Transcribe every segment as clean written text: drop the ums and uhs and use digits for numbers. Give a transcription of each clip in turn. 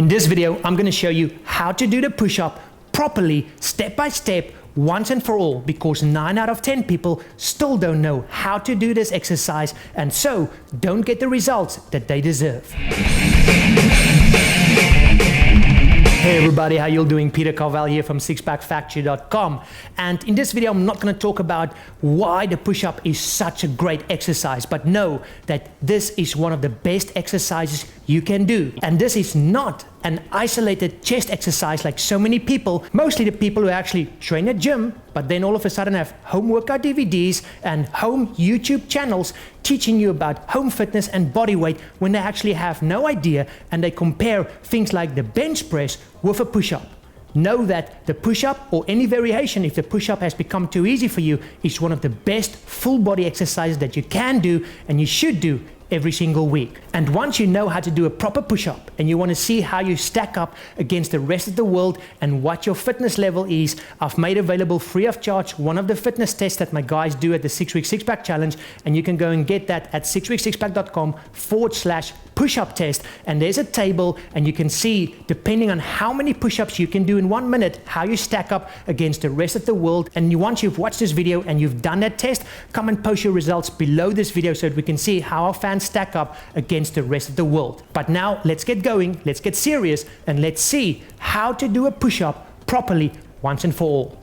In this video, I'm going to show you how to do the push-up properly, step by step, once and for all, because 9 out of 10 people still don't know how to do this exercise and so don't get the results that they deserve. Hey everybody, how you doing? Peter Carvel here from sixpackfactory.com, and in this video I'm not going to talk about why the push-up is such a great exercise, but know that this is one of the best exercises you can do. And this is not an isolated chest exercise like so many people, mostly the people who actually train at gym, but then all of a sudden have home workout DVDs and home YouTube channels teaching you about home fitness and body weight when they actually have no idea, and they compare things like the bench press with a push-up. Know that the push-up, or any variation if the push-up has become too easy for you, is one of the best full body exercises that you can do and you should do every single week. And once you know how to do a proper push-up and you want to see how you stack up against the rest of the world and what your fitness level is, I've made available free of charge one of the fitness tests that my guys do at the 6-week six-pack challenge, and you can go and get that at sixweeksixpack.com/push-up test. And there's a table and you can see, depending on how many push-ups you can do in 1 minute, how you stack up against the rest of the world. And once you've watched this video and you've done that test, come and post your results below this video so that we can see how our fans stack up against the rest of the world. But now let's get going, let's get serious, and let's see how to do a push-up properly once and for all.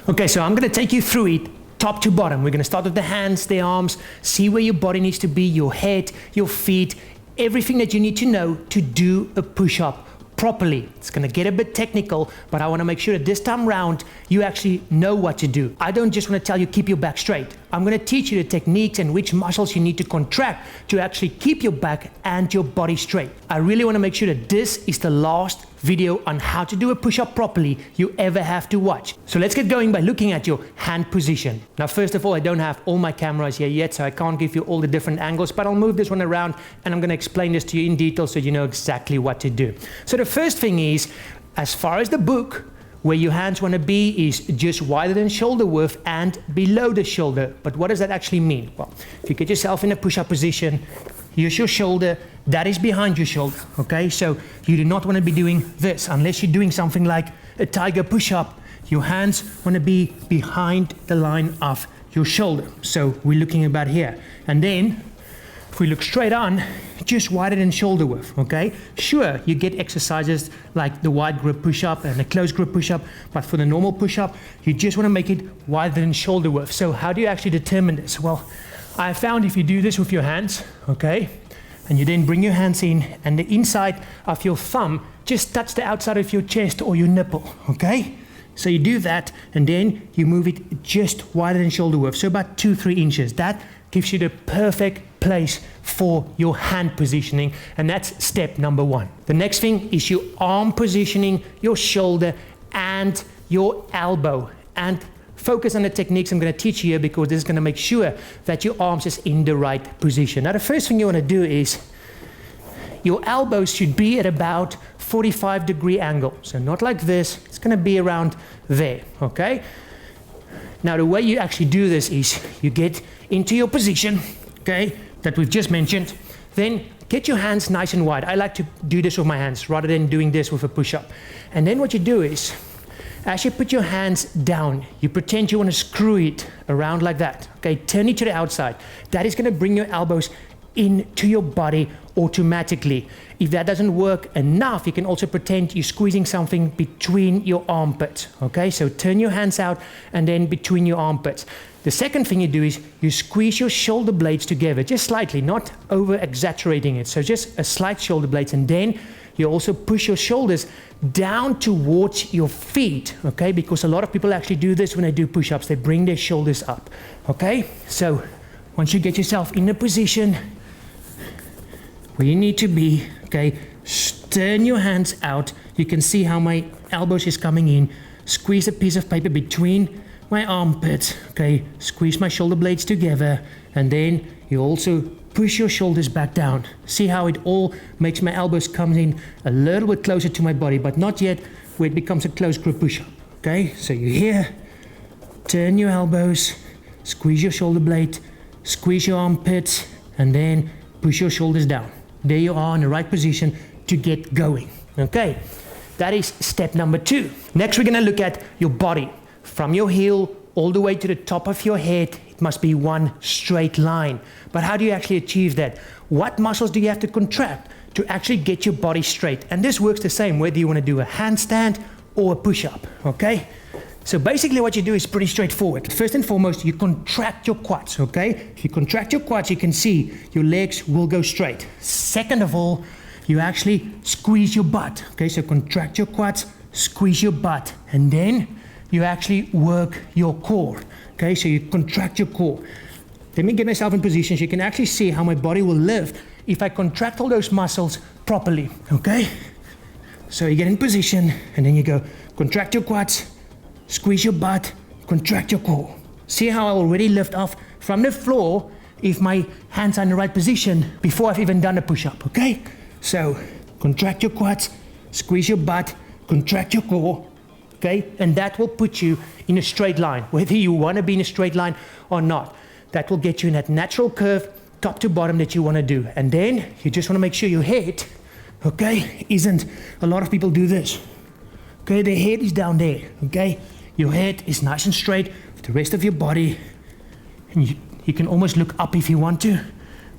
Okay, so I'm going to take you through it top to bottom. We're going to start with the hands, the arms, see where your body needs to be, your head, your feet, everything that you need to know to do a push-up properly. It's going to get a bit technical, but I want to make sure that this time round you actually know what to do. I don't just want to tell you keep your back straight. I'm going to teach you the techniques and which muscles you need to contract to actually keep your back and your body straight. I really want to make sure that this is the last video on how to do a push-up properly you ever have to watch. So let's get going by looking at your hand position. Now, first of all, I don't have all my cameras here yet, so I can't give you all the different angles, but I'll move this one around and I'm going to explain this to you in detail so you know exactly what to do. So the first thing is, as far as the book, where your hands want to be is just wider than shoulder width and below the shoulder. But what does that actually mean? Well, if you get yourself in a push-up position, here's your shoulder, that is behind your shoulder, okay? So you do not want to be doing this unless you're doing something like a tiger push-up. Your hands want to be behind the line of your shoulder. So we're looking about here. And then if we look straight on, just wider than shoulder width, okay? Sure, you get exercises like the wide grip push-up and the close grip push-up, but for the normal push-up, you just want to make it wider than shoulder width. So how do you actually determine this? Well, I found if you do this with your hands, okay, and you then bring your hands in and the inside of your thumb just touch the outside of your chest or your nipple, okay? So you do that and then you move it just wider than shoulder width, so about 2-3 inches. That gives you the perfect place for your hand positioning, and that's step number one. The next thing is your arm positioning, your shoulder and your elbow. And focus on the techniques I'm going to teach you here, because this is going to make sure that your arms is in the right position. Now the first thing you want to do is your elbows should be at about 45-degree angle. So not like this, it's going to be around there, okay? Now the way you actually do this is you get into your position, okay, that we've just mentioned. Then get your hands nice and wide. I like to do this with my hands rather than doing this with a push-up. And then what you do is, as you put your hands down, you pretend you want to screw it around like that, okay? Turn it to the outside. That is going to bring your elbows into your body automatically. If that doesn't work enough, you can also pretend you're squeezing something between your armpits, okay? So turn your hands out and then between your armpits. The second thing you do is you squeeze your shoulder blades together, just slightly, not over exaggerating it. So just a slight shoulder blades, and then you also push your shoulders down towards your feet, okay? Because a lot of people actually do this when they do push-ups. They bring their shoulders up, okay? So once you get yourself in a position where you need to be, okay, turn your hands out. You can see how my elbows is coming in. Squeeze a piece of paper between my armpits, okay? Squeeze my shoulder blades together, and then you also push your shoulders back down. See how it all makes my elbows come in a little bit closer to my body, but not yet where it becomes a close grip push-up, okay? So you're here, turn your elbows, squeeze your shoulder blade, squeeze your armpits, and then push your shoulders down. There you are in the right position to get going, Okay, that is step number 2. Next, we're going to look at your body. From your heel all the way to the top of your head, it must be one straight line. But how do you actually achieve that? What muscles do you have to contract to actually get your body straight? And this works the same whether you want to do a handstand or a push-up, okay? So basically what you do is pretty straightforward. First and foremost, you contract your quads, okay? If you contract your quads, you can see your legs will go straight. Second of all, you actually squeeze your butt, okay? So contract your quads, squeeze your butt, and then you actually work your core, okay? So you contract your core. Let me get myself in position so you can actually see how my body will lift if I contract all those muscles properly, okay? So you get in position, and then you go contract your quads, squeeze your butt, contract your core. See how I already lift off from the floor if my hands are in the right position before I've even done a push-up, okay? So contract your quads, squeeze your butt, contract your core, okay? And that will put you in a straight line, whether you want to be in a straight line or not. That will get you in that natural curve, top to bottom, that you want to do. And then you just want to make sure your head, okay, isn't, a lot of people do this, okay? Their head is down there, okay? Your head is nice and straight with the rest of your body, and you can almost look up if you want to,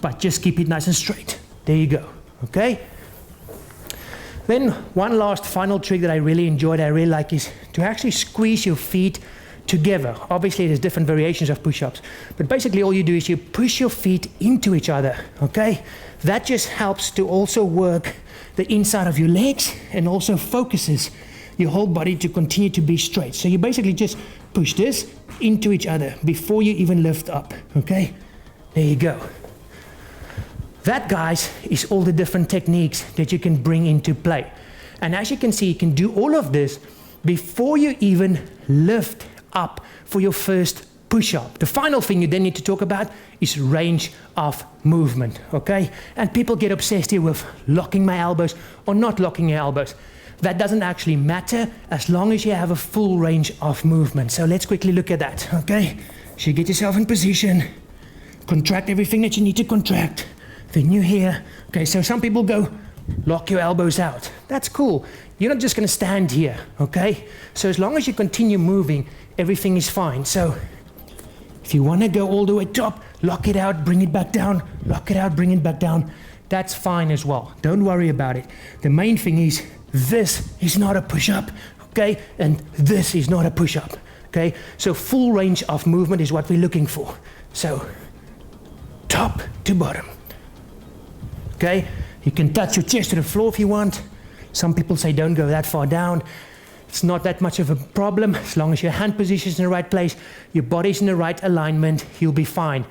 but just keep it nice and straight. There you go, okay? Then one last final trick that I really enjoyed, I really like, is to actually squeeze your feet together. Obviously there's different variations of push-ups, but basically all you do is you push your feet into each other, okay? That just helps to also work the inside of your legs and also focuses your whole body to continue to be straight. So you basically just push this into each other before you even lift up, okay? There you go. That, guys, is all the different techniques that you can bring into play. And as you can see, you can do all of this before you even lift up for your first push-up. The final thing you then need to talk about is range of movement, okay? And people get obsessed here with locking my elbows or not locking your elbows. That doesn't actually matter as long as you have a full range of movement. So let's quickly look at that, okay? So you get yourself in position, contract everything that you need to contract. Then you're here. Okay, so some people go, lock your elbows out. That's cool. You're not just going to stand here, okay? So as long as you continue moving, everything is fine. So if you want to go all the way top, lock it out, bring it back down, lock it out, bring it back down. That's fine as well. Don't worry about it. The main thing is, this is not a push-up, okay? And this is not a push-up, okay? So full range of movement is what we're looking for. So top to bottom, okay? You can touch your chest to the floor if you want. Some people say don't go that far down. It's not that much of a problem. As long as your hand position is in the right place, your body's in the right alignment, you'll be fine.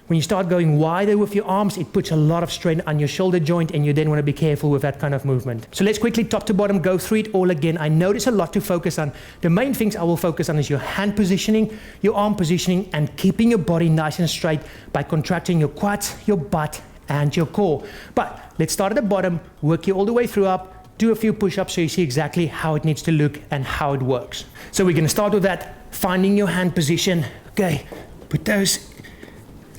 When you start going wider with your arms, it puts a lot of strain on your shoulder joint, and you then want to be careful with that kind of movement. So let's quickly top to bottom go through it all again. I know there's a lot to focus on. The main things I will focus on is your hand positioning, your arm positioning, and keeping your body nice and straight by contracting your quads, your butt, and your core. But let's start at the bottom, work you all the way through up, do a few push-ups so you see exactly how it needs to look and how it works. So we're going to start with that, finding your hand position. Okay, put those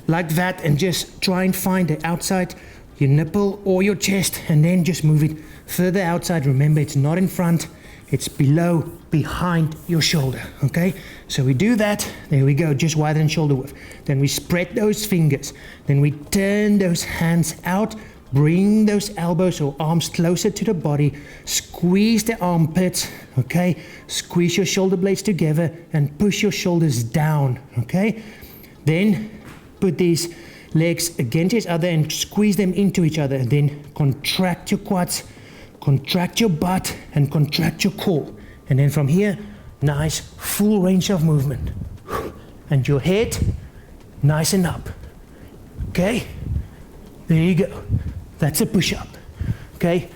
like that and just try and find the outside, your nipple or your chest, and then just move it further outside. Remember, it's not in front, it's below, behind your shoulder, okay? So we do that, there we go, just wider than shoulder width. Then we spread those fingers, then we turn those hands out, bring those elbows or arms closer to the body, squeeze the armpits, okay? Squeeze your shoulder blades together and push your shoulders down, okay? Then put these legs against each other and squeeze them into each other. Then contract your quads, contract your butt, and contract your core. And then from here, nice full range of movement. And your head, nice and up. Okay? There you go. That's a push-up. Okay?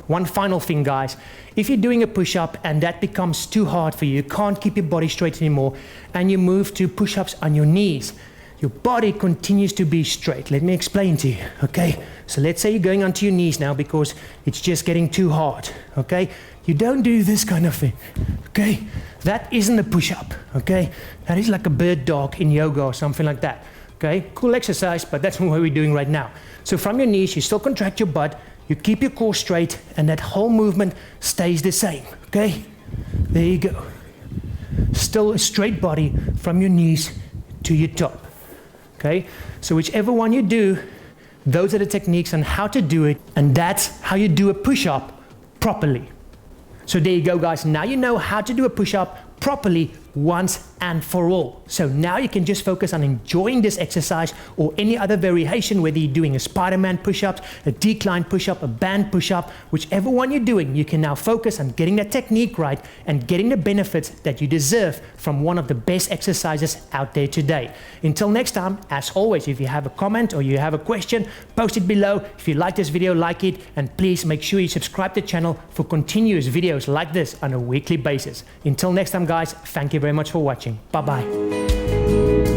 One final thing, guys. If you're doing a push-up and that becomes too hard for you, you can't keep your body straight anymore, and you move to push-ups on your knees, your body continues to be straight. Let me explain to you, okay? So let's say you're going onto your knees now because it's just getting too hard, okay? You don't do this kind of thing, okay? That isn't a push-up, okay? That is like a bird dog in yoga or something like that, okay? Cool exercise, but that's what we're doing right now. So from your knees, you still contract your butt, you keep your core straight, and that whole movement stays the same, okay? There you go. Still a straight body from your knees to your top, okay? So whichever one you do, those are the techniques on how to do it, and that's how you do a push-up properly. So there you go, guys. Now you know how to do a push-up properly once and for all. So now you can just focus on enjoying this exercise or any other variation, whether you're doing a Spider-Man push-up, a decline push-up, a band push-up, whichever one you're doing, you can now focus on getting that technique right and getting the benefits that you deserve from one of the best exercises out there today. Until next time, as always, if you have a comment or you have a question, post it below. If you like this video, like it, and please make sure you subscribe to the channel for continuous videos like this on a weekly basis. Until next time, guys, thank you very much for watching. Bye-bye.